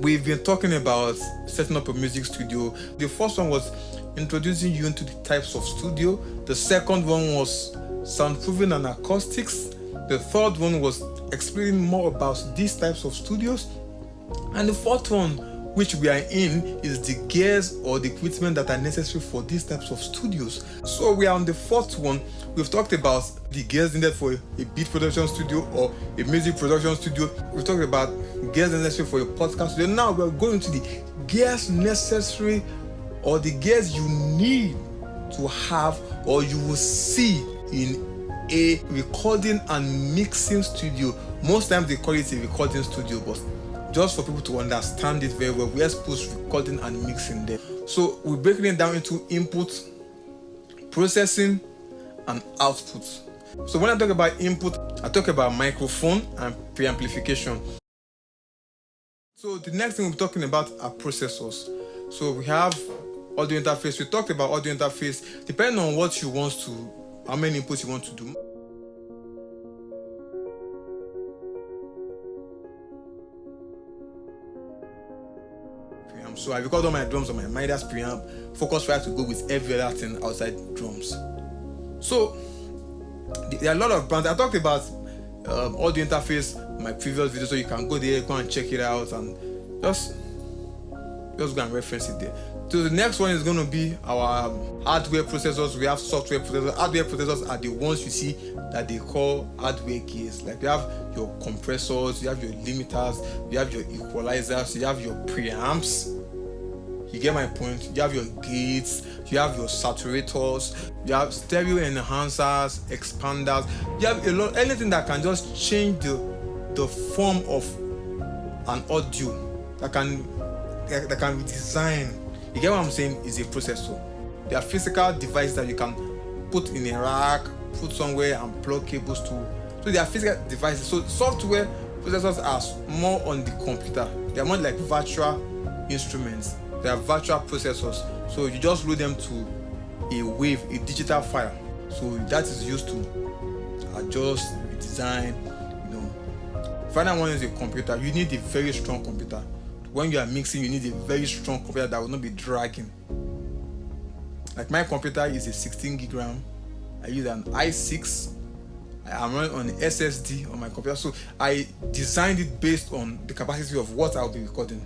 we've been talking about setting up a music studio. The first one was introducing you into the types of studio. The second one was soundproofing and acoustics. The third one was explaining more about these types of studios. And the fourth one, which we are in, is the gears or the equipment that are necessary for these types of studios. So we are on the fourth one. We've talked about the gears needed for a beat production studio or a music production studio. We've talked about gears necessary for a podcast studio. Now we're going to the gears necessary or the gears you need to have or you will see in a recording and mixing studio. Most times they call it a recording studio, but just for people to understand it very well, we are supposed recording and mixing there. So we're breaking it down into input, processing, and output. So when I talk about input, I talk about microphone and preamplification. So the next thing we're talking about are processors. So we have audio interface. We talked about audio interface. Depending on what you want to, how many inputs you want to do. So I record all my drums on my Midas preamp. Focusrite to go with every other thing outside drums. So there are a lot of brands. I talked about audio interface in my previous video, so you can go there, go and check it out, and just go and reference it there. So the next one is going to be our hardware processors. We have software processors. Hardware processors are the ones you see that they call hardware gears. Like you have your compressors, you have your limiters, you have your equalizers, you have your preamps. You get my point? You have your gates, you have your saturators, you have stereo enhancers, expanders. You have a lot, anything that can just change the form of an audio that can be designed. You get what I'm saying? Is a processor. They are physical devices that you can put in a rack, put somewhere and plug cables to. So they are physical devices. So software processors are more on the computer. They are more like virtual instruments. They are virtual processors. So you just load them to a wave, a digital file. So that is used to adjust, design, Final one is a computer. You need a very strong computer. When you are mixing, you need a very strong computer that will not be dragging. Like my computer is a 16 gig RAM. I use an i6. I'm running on SSD on my computer. So I designed it based on the capacity of what I'll be recording.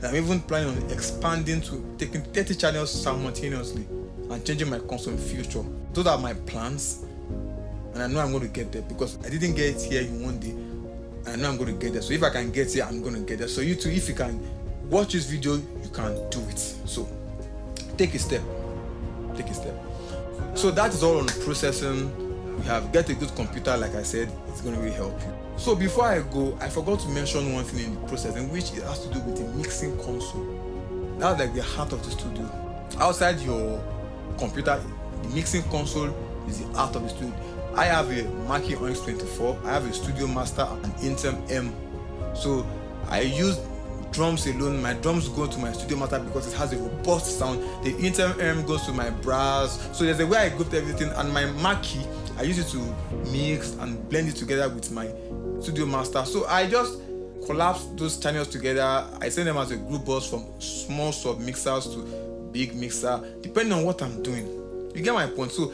I'm even planning on expanding to taking 30 channels simultaneously and changing my console in future. Those are my plans, and I know I'm going to get there because I didn't get it here in one day, and I know I'm going to get there. So if I can get here, I'm going to get there. So you too, if you can watch this video, you can do it. So take a step. So that is all on processing. We have get a good computer, like I said, it's going to really help you. So before I go, I forgot to mention one thing in the processing, which it has to do with the mixing console. That's like the heart of the studio. Outside your computer, the mixing console is the heart of the studio. I have a Mackie Onyx 24, I have a Studio Master and Intern M. So I use drums alone. My drums go to my Studio Master because it has a robust sound. The Intern M goes to my brass. So there's a way I group everything, and my Mackie, I use it to mix and blend it together with my Studio Master. So I just collapse those channels together. I send them as a group bus from small sub mixers to big mixer, depending on what I'm doing. You get my point? So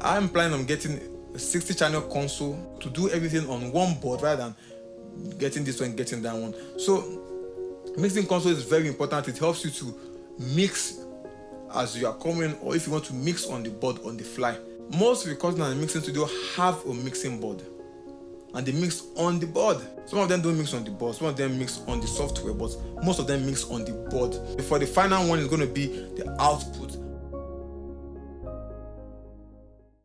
I'm planning on getting a 60 channel console to do everything on one board rather than getting this one, getting that one. So mixing console is very important. It helps you to mix as you are coming, or if you want to mix on the board on the fly. Most recording and mixing studio have a mixing board, and they mix on the board. Some of them don't mix on the board, some of them mix on the software, but most of them mix on the board. For the final one is going to be the output.